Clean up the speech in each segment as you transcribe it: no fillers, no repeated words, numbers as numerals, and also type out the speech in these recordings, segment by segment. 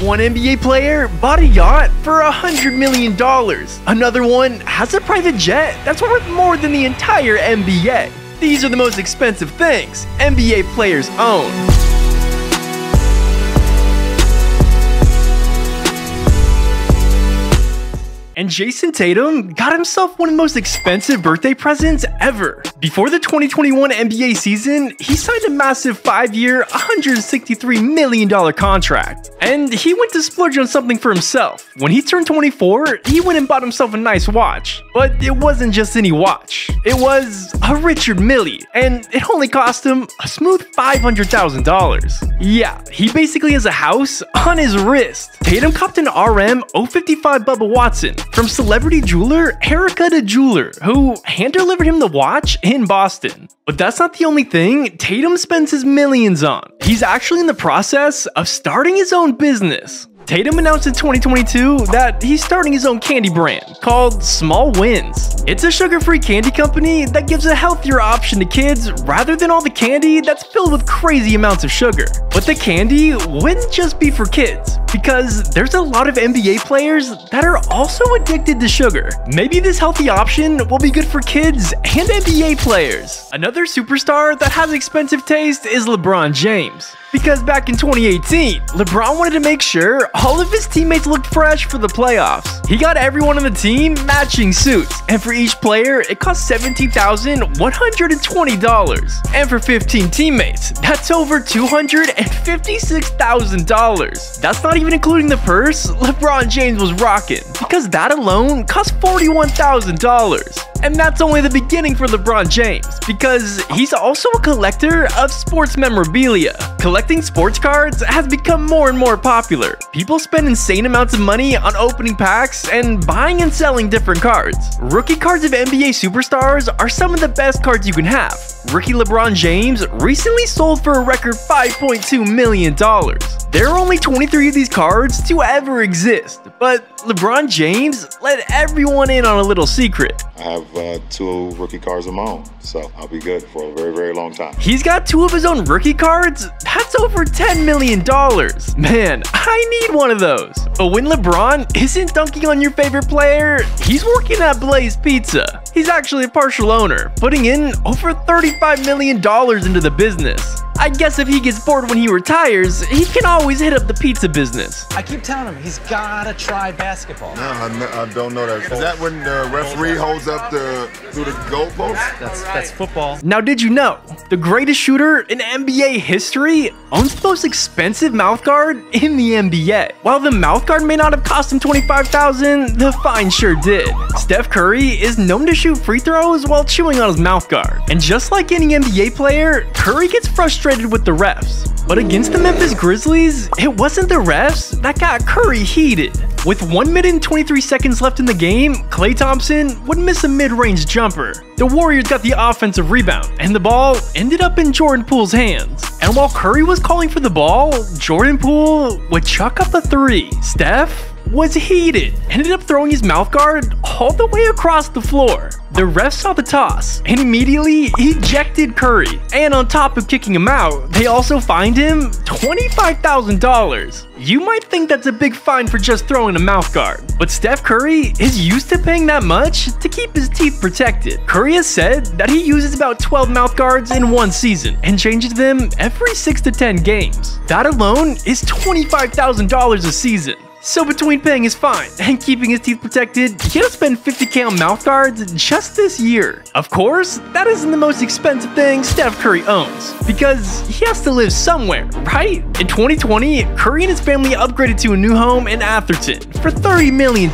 One NBA player bought a yacht for $100 million. Another one has a private jet that's worth more than the entire NBA. These are the most expensive things NBA players own. And Jason Tatum got himself one of the most expensive birthday presents ever. Before the 2021 NBA season, he signed a massive 5-year, $163 million contract. And he went to splurge on something for himself. When he turned 24, he went and bought himself a nice watch. But it wasn't just any watch. It was a Richard Mille, and it only cost him a smooth $500,000. Yeah, he basically has a house on his wrist. Tatum copped an RM 055 Bubba Watson from celebrity jeweler Erica the Jeweler, who hand-delivered him the watch in Boston. But that's not the only thing Tatum spends his millions on. He's actually in the process of starting his own business. Tatum announced in 2022 that he's starting his own candy brand called Small Wins. It's a sugar-free candy company that gives a healthier option to kids rather than all the candy that's filled with crazy amounts of sugar. But the candy wouldn't just be for kids, because there's a lot of NBA players that are also addicted to sugar. Maybe this healthy option will be good for kids and NBA players. Another superstar that has expensive taste is LeBronJames. Because back in 2018, LeBron wanted to make sure all of his teammates looked fresh for the playoffs. He got everyone on the team matching suits, and for each player, it cost $17,120. And for 15 teammates, that's over $256,000. That's not even including the purse LeBron James was rocking, because that alone cost $41,000. And that's only the beginning for LeBron James, because he's also a collector of sports memorabilia. Collecting sports cards has become more and more popular. People spend insane amounts of money on opening packs and buying and selling different cards. Rookie cards of NBA superstars are some of the best cards you can have. Rookie LeBron James recently sold for a record $5.2 million. There are only 23 of these cards to ever exist, but LeBron James let everyone in on a little secret. I have 2 rookie cards of my own, so I'll be good for a very, very long time. He's got 2 of his own rookie cards? That's over $10 million. Man, I need one of those. But when LeBron isn't dunking on your favorite player, he's working at Blaze Pizza. He's actually a partial owner, putting in over $35 million into the business. I guess if he gets bored when he retires, he can always hit up the pizza business. I keep telling him he's gotta try basketball. No, I don't know that. Is that when the referee holds up through the goalpost? That's football. Now, did you know the greatest shooter in NBA history owns the most expensive mouthguard in the NBA? While the mouthguard may not have cost him $25,000, the fine sure did. Steph Curry is known to shoot free throws while chewing on his mouthguard. And just like any NBA player, Curry gets frustrated with the refs. But against the Memphis Grizzlies, it wasn't the refs that got Curry heated. With 1 minute and 23 seconds left in the game, Klay Thompson would miss a mid-range jumper. The Warriors got the offensive rebound, and the ball ended up in Jordan Poole's hands. And while Curry was calling for the ball, Jordan Poole would chuck up a 3. Steph was heated, ended up throwing his mouthguard all the way across the floor. The refs saw the toss and immediately ejected Curry. And on top of kicking him out, they also fined him $25,000. You might think that's a big fine for just throwing a mouthguard, but Steph Curry is used to paying that much to keep his teeth protected. Curry has said that he uses about 12 mouthguards in one season and changes them every 6 to 10 games. That alone is $25,000 a season. So between paying his fine and keeping his teeth protected, he had to spend $50K on mouthguards just this year. Of course, that isn't the most expensive thing Steph Curry owns, because he has to live somewhere, right? In 2020, Curry and his family upgraded to a new home in Atherton for $30 million.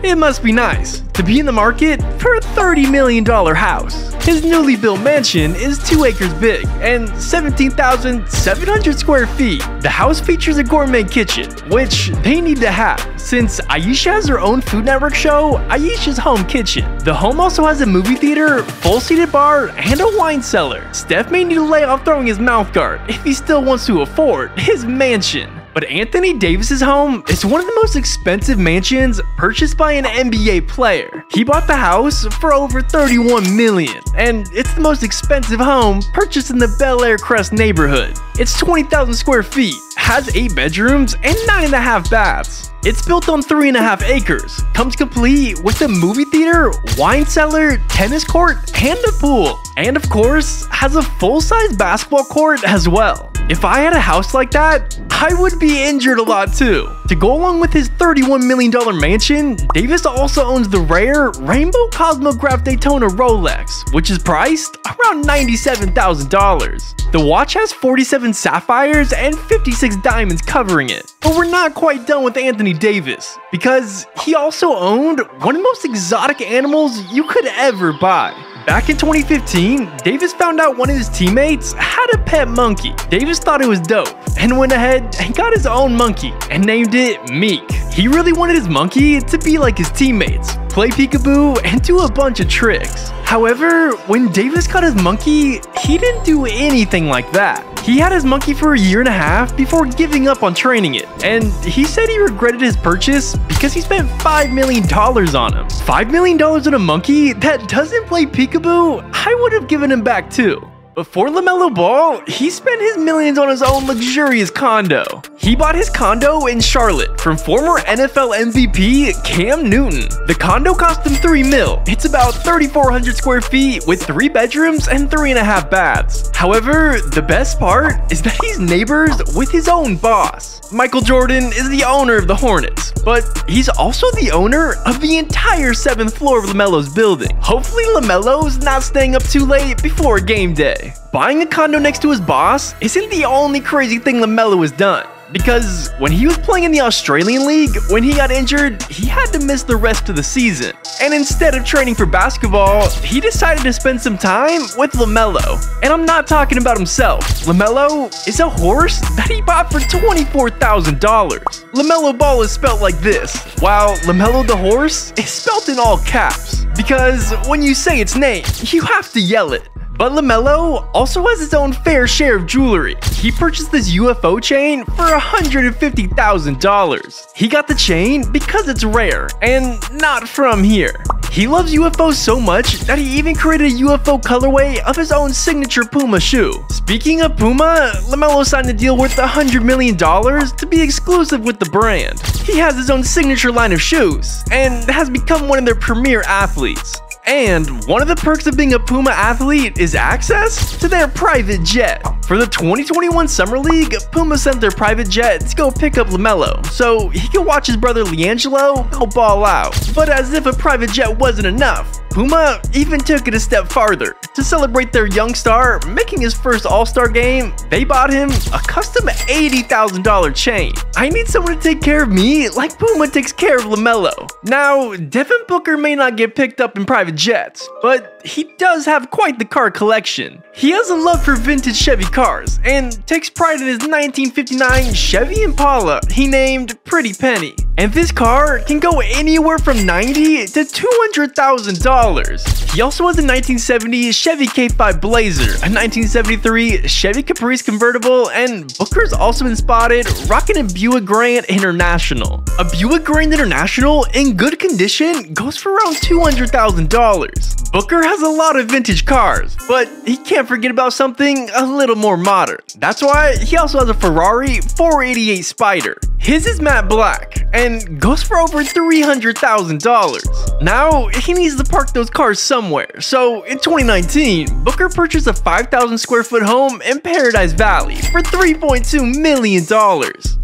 It must be nice to be in the market for a $30 million house. His newly built mansion is 2 acres big and 17,700 square feet. The house features a gourmet kitchen, which they need to have, since Aisha has her own Food Network show, Aisha's Home Kitchen. The home also has a movie theater, full-seated bar, and a wine cellar. Steph may need to lay off throwing his mouthguard if he still wants to afford his mansion. But Anthony Davis's home is one of the most expensive mansions purchased by an NBA player. He bought the house for over $31 million, and it's the most expensive home purchased in the Bel Air Crest neighborhood. It's 20,000 square feet, has 8 bedrooms and 9.5 baths. It's built on 3.5 acres, comes complete with a movie theater, wine cellar, tennis court, and a pool. And of course, has a full-size basketball court as well. If I had a house like that, I would be injured a lot too. To go along with his $31 million mansion, Davis also owns the rare Rainbow Cosmograph Daytona Rolex, which is priced around $97,000. The watch has 47 sapphires and 56 diamonds covering it. But we're not quite done with Anthony Davis, because he also owned one of the most exotic animals you could ever buy. Back in 2015, Davis found out one of his teammates had a pet monkey. Davis thought it was dope and went ahead and got his own monkey and named it Meek. He really wanted his monkey to be like his teammates, play peekaboo, and do a bunch of tricks. However, when Davis got his monkey, he didn't do anything like that. He had his monkey for a year and a half before giving up on training it, and he said he regretted his purchase because he spent $5 million on him. $5 million on a monkey that doesn't play peekaboo, I would have given him back too. But for LaMelo Ball, he spent his millions on his own luxurious condo. He bought his condo in Charlotte from former NFL MVP Cam Newton. The condo cost him $3 million. It's about 3,400 square feet with 3 bedrooms and 3.5 baths. However, the best part is that he's neighbors with his own boss. Michael Jordan is the owner of the Hornets, but he's also the owner of the entire 7th floor of LaMelo's building. Hopefully LaMelo's not staying up too late before game day. Buying a condo next to his boss isn't the only crazy thing LaMelo has done, because when he was playing in the Australian League, when he got injured, he had to miss the rest of the season. And instead of training for basketball, he decided to spend some time with LaMelo. And I'm not talking about himself. LaMelo is a horse that he bought for $24,000. LaMelo Ball is spelt like this, while LaMelo the horse is spelt in all caps. Because when you say its name, you have to yell it. But LaMelo also has his own fair share of jewelry. He purchased this UFO chain for $150,000. He got the chain because it's rare and not from here. He loves UFOs so much that he even created a UFO colorway of his own signature Puma shoe. Speaking of Puma, LaMelo signed a deal worth $100 million to be exclusive with the brand. He has his own signature line of shoes and has become one of their premier athletes. And one of the perks of being a Puma athlete is access to their private jet. For the 2021 Summer League, Puma sent their private jet to go pick up LaMelo so he could watch his brother LiAngelo go ball out. But as if a private jet wasn't enough, Puma even took it a step farther. To celebrate their young star making his first All-Star game, they bought him a custom $80,000 chain. I need someone to take care of me like Puma takes care of LaMelo. Now, Devin Booker may not get picked up in private jets, but he does have quite the car collection. He has a love for vintage Chevy cars and takes pride in his 1959 Chevy Impala he named Pretty Penny. And this car can go anywhere from $90,000 to $200,000. He also has a 1970 Chevy K5 Blazer, a 1973 Chevy Caprice convertible, and Booker's also been spotted rocking a Buick Grand International. A Buick Grand International in good condition goes for around $200,000. Booker has a lot of vintage cars, but he can't forget about something a little more modern. That's why he also has a Ferrari 488 Spider. His is matte black and goes for over $300,000. Now, he needs to park those cars somewhere, so in 2019, Booker purchased a 5,000 square foot home in Paradise Valley for $3.2 million.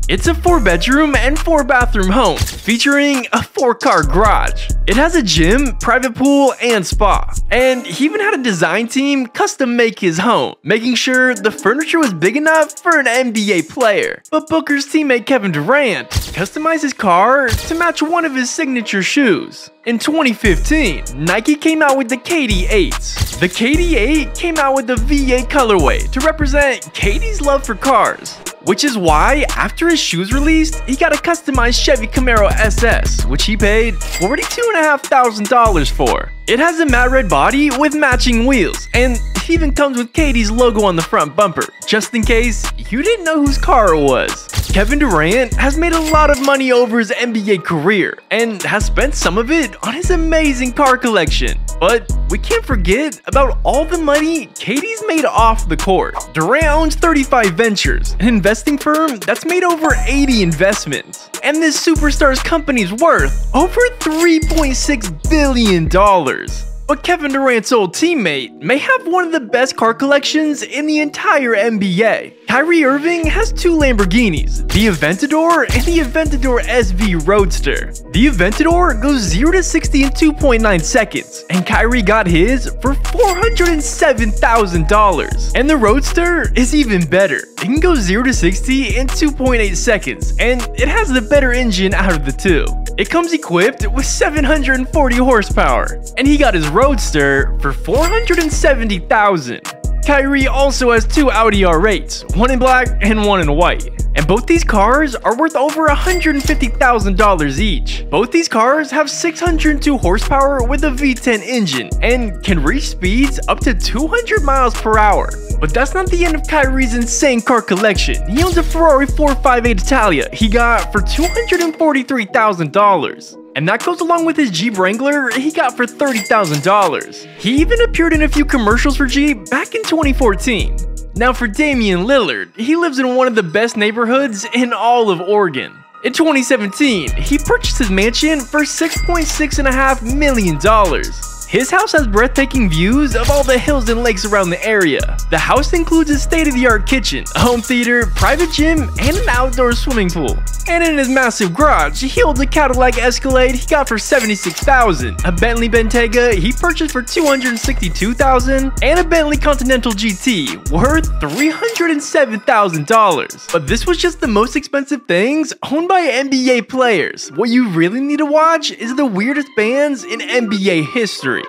It's a 4-bedroom and 4-bathroom home featuring a 4-car garage. It has a gym, private pool, and spa. And he even had a design team custom make his home, making sure the furniture was big enough for an NBA player. But Booker's teammate Kevin Durant customized his car to match one of his signature shoes. In 2015, Nike came out with the KD8s. The KD8 came out with the V8 colorway to represent KD's love for cars. Which is why, after his shoes released, he got a customized Chevy Camaro SS, which he paid $42,500 for. It has a matte red body with matching wheels, and it even comes with KD's logo on the front bumper, just in case you didn't know whose car it was. Kevin Durant has made a lot of money over his NBA career, and has spent some of it on his amazing car collection. But we can't forget about all the money KD's made off the court. Durant owns 35 Ventures, an investing firm that's made over 80 investments. And this superstar's company's worth over $3.6 billion. But Kevin Durant's old teammate may have one of the best car collections in the entire NBA. Kyrie Irving has 2 Lamborghinis, the Aventador and the Aventador SV Roadster. The Aventador goes 0 to 60 in 2.9 seconds, and Kyrie got his for $407,000. And the Roadster is even better. It can go 0 to 60 in 2.8 seconds, and it has the better engine out of the two. It comes equipped with 740 horsepower, and he got his Roadster for $470,000. Kyrie also has 2 Audi R8s, one in black and one in white. And both these cars are worth over $150,000 each. Both these cars have 602 horsepower with a V10 engine and can reach speeds up to 200 miles per hour. But that's not the end of Kyrie's insane car collection. He owns a Ferrari 458 Italia he got for $243,000. And that goes along with his Jeep Wrangler he got for $30,000. He even appeared in a few commercials for Jeep back in 2014. Now for Damian Lillard, he lives in one of the best neighborhoods in all of Oregon. In 2017, he purchased his mansion for $6.65 million. His house has breathtaking views of all the hills and lakes around the area. The house includes a state-of-the-art kitchen, a home theater, private gym, and an outdoor swimming pool. And in his massive garage, he holds a Cadillac Escalade he got for $76,000, a Bentley Bentayga he purchased for $262,000, and a Bentley Continental GT worth $307,000. But this was just the most expensive things owned by NBA players. What you really need to watch is the weirdest bands in NBA history.